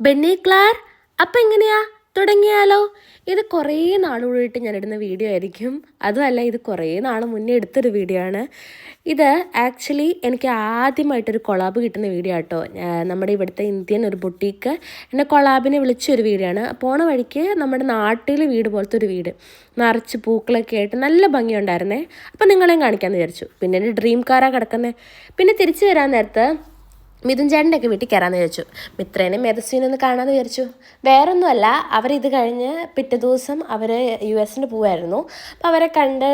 ബെന്നി ക്ലാർ, അപ്പം എങ്ങനെയാ തുടങ്ങിയാലോ? ഇത് കുറേ നാളുകൂടിയിട്ട് ഞാനിടുന്ന വീഡിയോ ആയിരിക്കും. അതുമല്ല, ഇത് കുറേ നാൾ മുന്നേ എടുത്തൊരു വീഡിയോ ആണ്. ഇത് ആക്ച്വലി എനിക്ക് ആദ്യമായിട്ടൊരു കൊളാബ് കിട്ടുന്ന വീഡിയോ ആട്ടോ. നമ്മുടെ ഇവിടുത്തെ ഇന്ത്യൻ ഒരു ബുട്ടീക്ക് എന്നെ കൊളാബിനെ വിളിച്ചൊരു വീഡിയോ ആണ്. പോണ വഴിക്ക് നമ്മുടെ നാട്ടിൽ വീട് പോലത്തെ ഒരു വീട് നിറച്ച് പൂക്കളൊക്കെ ആയിട്ട് നല്ല ഭംഗിയുണ്ടായിരുന്നേ. അപ്പം നിങ്ങളെയും കാണിക്കാമെന്ന് വിചാരിച്ചു. പിന്നെ എൻ്റെ ഡ്രീം കാറാണ് കിടക്കുന്നത്. പിന്നെ തിരിച്ചു വരാൻ നേരത്ത് മിഥുൻ ചേട്ടൻ്റെയൊക്കെ വീട്ടിൽ കയറാമെന്ന് വിചാരിച്ചു. മിത്രേനെയും മേധസ്വിനെ ഒന്ന് കാണാമെന്ന് വിചാരിച്ചു. വേറൊന്നുമല്ല, അവരിത് കഴിഞ്ഞ് പിറ്റേ ദിവസം അവർ US പോവായിരുന്നു. അപ്പോൾ അവരെ കണ്ട്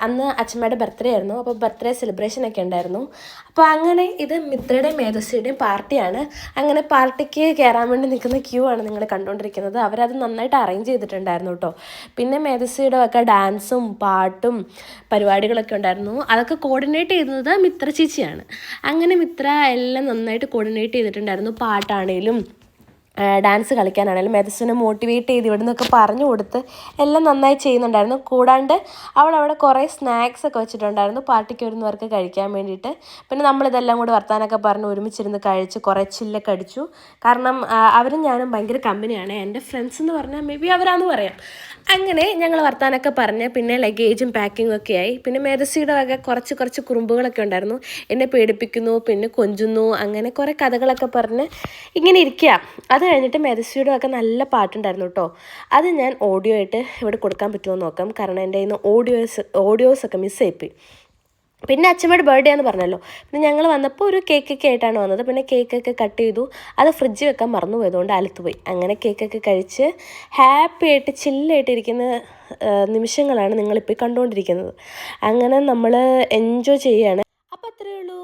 അന്ന് അച്ഛമ്മയുടെ ബർത്ത്ഡേ ആയിരുന്നു. അപ്പോൾ ബർത്ത്ഡേ സെലിബ്രേഷനൊക്കെ ഉണ്ടായിരുന്നു. അപ്പോൾ അങ്ങനെ ഇത് മിത്രയുടെയും മേധസ്വിയുടെയും പാർട്ടിയാണ്. അങ്ങനെ പാർട്ടിക്ക് കയറാൻ വേണ്ടി നിൽക്കുന്ന ക്യൂ ആണ് നിങ്ങൾ കണ്ടുകൊണ്ടിരിക്കുന്നത്. അവരത് നന്നായിട്ട് അറേഞ്ച് ചെയ്തിട്ടുണ്ടായിരുന്നു കേട്ടോ. പിന്നെ മേധസ്വിയുടെ ഒക്കെ ഡാൻസും പാട്ടും പരിപാടികളൊക്കെ ഉണ്ടായിരുന്നു. അതൊക്കെ കോർഡിനേറ്റ് ചെയ്യുന്നത് മിത്ര ചേച്ചിയാണ്. അങ്ങനെ മിത്ര എല്ലാം നന്നായിട്ട് കോർഡിനേറ്റ് ചെയ്തിട്ടുണ്ടായിരുന്നു. പാട്ടാണേലും ഡാൻസ് കളിക്കാനാണെങ്കിലും മേധസ്വിനെ മോട്ടിവേറ്റ് ചെയ്ത് ഇവിടെ നിന്നൊക്കെ പറഞ്ഞു കൊടുത്ത് എല്ലാം നന്നായി ചെയ്യുന്നുണ്ടായിരുന്നു. കൂടാണ്ട് അവിടെ കുറേ സ്നാക്സ് ഒക്കെ വെച്ചിട്ടുണ്ടായിരുന്നു പാർട്ടിക്ക് വരുന്നവർക്ക് കഴിക്കാൻ വേണ്ടിയിട്ട്. പിന്നെ നമ്മളിതെല്ലാം കൂടി വർത്താനൊക്കെ പറഞ്ഞ് ഒരുമിച്ചിരുന്ന് കഴിച്ച് കുറേ ചില്ലൊക്കെ അടിച്ചു. കാരണം അവരും ഞാനും ഭയങ്കര കമ്പനിയാണ്. എൻ്റെ ഫ്രണ്ട്സ് എന്ന് പറഞ്ഞാൽ മേ ബി അവരാന്ന് പറയാം. അങ്ങനെ ഞങ്ങൾ വർത്താനൊക്കെ പറഞ്ഞ് പിന്നെ ലഗേജും പാക്കിങ്ങും ഒക്കെ ആയി. പിന്നെ മേധസ്വിയുടെ വക കുറച്ച് കുറുമ്പുകളൊക്കെ ഉണ്ടായിരുന്നു. എന്നെ പേടിപ്പിക്കുന്നു, പിന്നെ കൊഞ്ചുന്നു, അങ്ങനെ കുറേ കഥകളൊക്കെ പറഞ്ഞ് ഇങ്ങനെ ഇരിക്കുക. അത് കഴിഞ്ഞിട്ട് മേധസ്വിയുടെ ഒക്കെ നല്ല പാട്ടുണ്ടായിരുന്നു കേട്ടോ. അത് ഞാൻ ഓഡിയോ ആയിട്ട് ഇവിടെ കൊടുക്കാൻ പറ്റുമോ എന്ന് നോക്കാം. കാരണം എൻ്റെ കയ്യിൽ നിന്ന് ഓഡിയോസൊക്കെ മിസ്സായിപ്പോയി. പിന്നെ അച്ഛമ്മയുടെ ബർത്ത്ഡേ എന്ന് പറഞ്ഞല്ലോ. പിന്നെ ഞങ്ങൾ വന്നപ്പോൾ ഒരു കേക്കൊക്കെ ആയിട്ടാണ് വന്നത്. പിന്നെ കേക്കൊക്കെ കട്ട് ചെയ്തു. അത് ഫ്രിഡ്ജ് വെക്കാൻ മറന്നു പോയതുകൊണ്ട് അലുത്തുപോയി. അങ്ങനെ കേക്കൊക്കെ കഴിച്ച് ഹാപ്പി ആയിട്ട് ചില്ലായിട്ടിരിക്കുന്ന നിമിഷങ്ങളാണ് നിങ്ങളിപ്പോൾ കണ്ടുകൊണ്ടിരിക്കുന്നത്. അങ്ങനെ നമ്മൾ എൻജോയ് ചെയ്യുകയാണ്. അപ്പോൾ അത്രയേ ഉള്ളൂ.